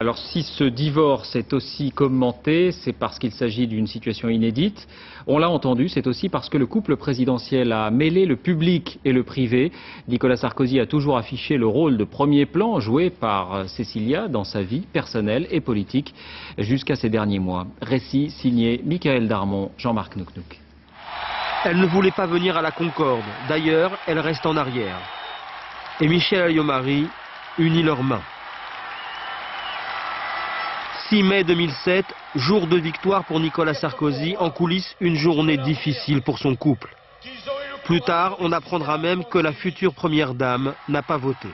Alors si ce divorce est aussi commenté, c'est parce qu'il s'agit d'une situation inédite. On l'a entendu, c'est aussi parce que le couple présidentiel a mêlé le public et le privé. Nicolas Sarkozy a toujours affiché le rôle de premier plan joué par Cécilia dans sa vie personnelle et politique jusqu'à ces derniers mois. Récit signé Michael Darmon, Jean-Marc Nouknouk. Elle ne voulait pas venir à la Concorde. D'ailleurs, elle reste en arrière. Et Michel Alliot-Marie unit leurs mains. 6 mai 2007, jour de victoire pour Nicolas Sarkozy, en coulisses une journée difficile pour son couple. Plus tard, on apprendra même que la future première dame n'a pas voté.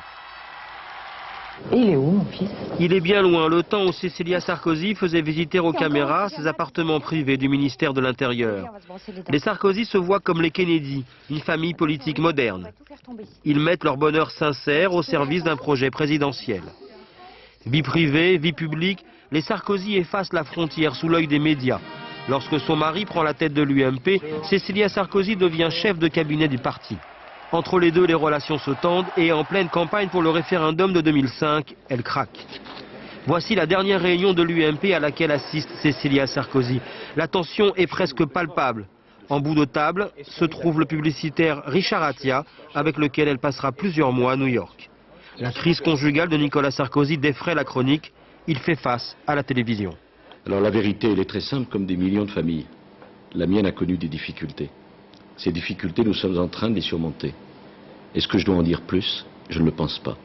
Et il est où, mon fils? Il est bien loin, le temps où Cécilia Sarkozy faisait visiter aux caméras ses appartements privés du ministère de l'Intérieur. Les Sarkozy se voient comme les Kennedy, une famille politique moderne. Ils mettent leur bonheur sincère au service d'un projet présidentiel. Vie privée, vie publique, les Sarkozy effacent la frontière sous l'œil des médias. Lorsque son mari prend la tête de l'UMP, Cécilia Sarkozy devient chef de cabinet du parti. Entre les deux, les relations se tendent et en pleine campagne pour le référendum de 2005, elle craque. Voici la dernière réunion de l'UMP à laquelle assiste Cécilia Sarkozy. La tension est presque palpable. En bout de table se trouve le publicitaire Richard Attia, avec lequel elle passera plusieurs mois à New York. La crise conjugale de Nicolas Sarkozy défraie la chronique. Il fait face à la télévision. Alors la vérité, elle est très simple, comme des millions de familles. La mienne a connu des difficultés. Ces difficultés, nous sommes en train de les surmonter. Est-ce que je dois en dire plus? Je ne le pense pas.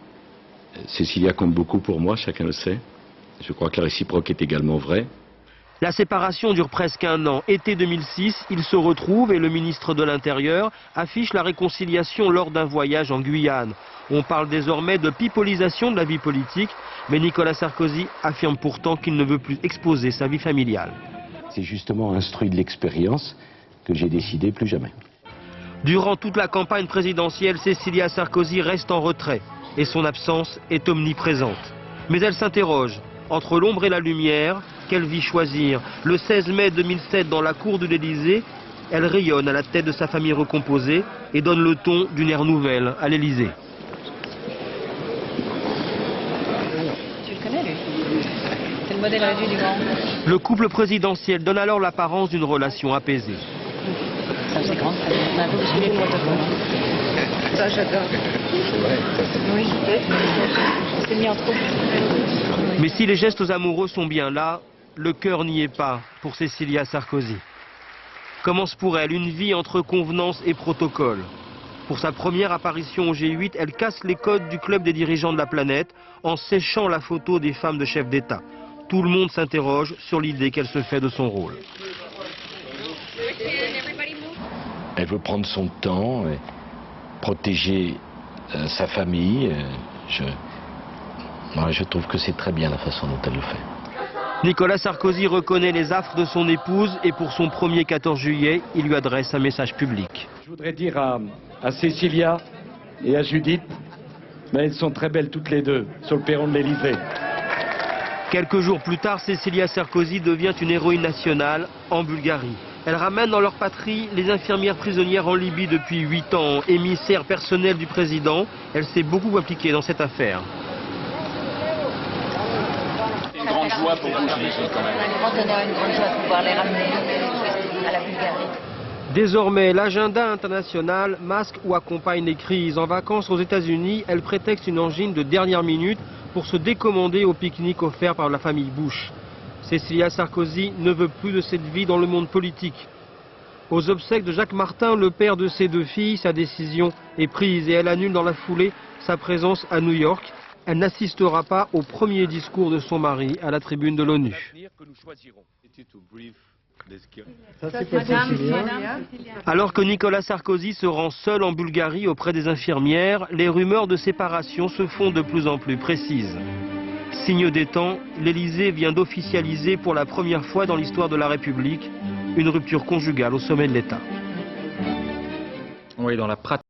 Cécilia compte beaucoup pour moi, chacun le sait. Je crois que la réciproque est également vraie. La séparation dure presque un an. Été 2006, ils se retrouvent et le ministre de l'Intérieur affiche la réconciliation lors d'un voyage en Guyane. On parle désormais de pipolisation de la vie politique, mais Nicolas Sarkozy affirme pourtant qu'il ne veut plus exposer sa vie familiale. C'est justement instruit de l'expérience que j'ai décidé plus jamais. Durant toute la campagne présidentielle, Cécilia Sarkozy reste en retrait et son absence est omniprésente. Mais elle s'interroge. Entre l'ombre et la lumière, quelle vie choisir? Le 16 mai 2007, dans la cour de l'Élysée, elle rayonne à la tête de sa famille recomposée et donne le ton d'une ère nouvelle à l'Élysée. Tu le connais, lui? C'est le modèle réduit du grand. Le couple présidentiel donne alors l'apparence d'une relation apaisée. Ça faisait grande famille. On a beaucoup suivi le protocole. Ça, j'adore. Oui, on s'est mis en couple. Mais si les gestes amoureux sont bien là, le cœur n'y est pas pour Cécilia Sarkozy. Commence pour elle une vie entre convenances et protocoles. Pour sa première apparition au G8, elle casse les codes du club des dirigeants de la planète en séchant la photo des femmes de chefs d'État. Tout le monde s'interroge sur l'idée qu'elle se fait de son rôle. Elle veut prendre son temps, protéger sa famille. Moi, je trouve que c'est très bien la façon dont elle le fait. Nicolas Sarkozy reconnaît les affres de son épouse et pour son premier 14 juillet, il lui adresse un message public. Je voudrais dire à Cécilia et à Judith, mais elles sont très belles toutes les deux sur le perron de l'Élysée. Quelques jours plus tard, Cécilia Sarkozy devient une héroïne nationale en Bulgarie. Elle ramène dans leur patrie les infirmières prisonnières en Libye depuis 8 ans. Émissaire personnelle du président, elle s'est beaucoup impliquée dans cette affaire. C'est une grande joie pour vous, j'imagine, quand même. Un grand honneur, une grande joie de pouvoir les ramener à la Bulgarie. Désormais, l'agenda international masque ou accompagne les crises. En vacances aux États-Unis, elle prétexte une angine de dernière minute pour se décommander au pique-nique offert par la famille Bush. Cécilia Sarkozy ne veut plus de cette vie dans le monde politique. Aux obsèques de Jacques Martin, le père de ses 2 filles, sa décision est prise et elle annule dans la foulée sa présence à New York. Elle n'assistera pas au premier discours de son mari à la tribune de l'ONU. Alors que Nicolas Sarkozy se rend seul en Bulgarie auprès des infirmières, les rumeurs de séparation se font de plus en plus précises. Signe des temps, l'Élysée vient d'officialiser pour la première fois dans l'histoire de la République une rupture conjugale au sommet de l'État. Oui, dans la pratique.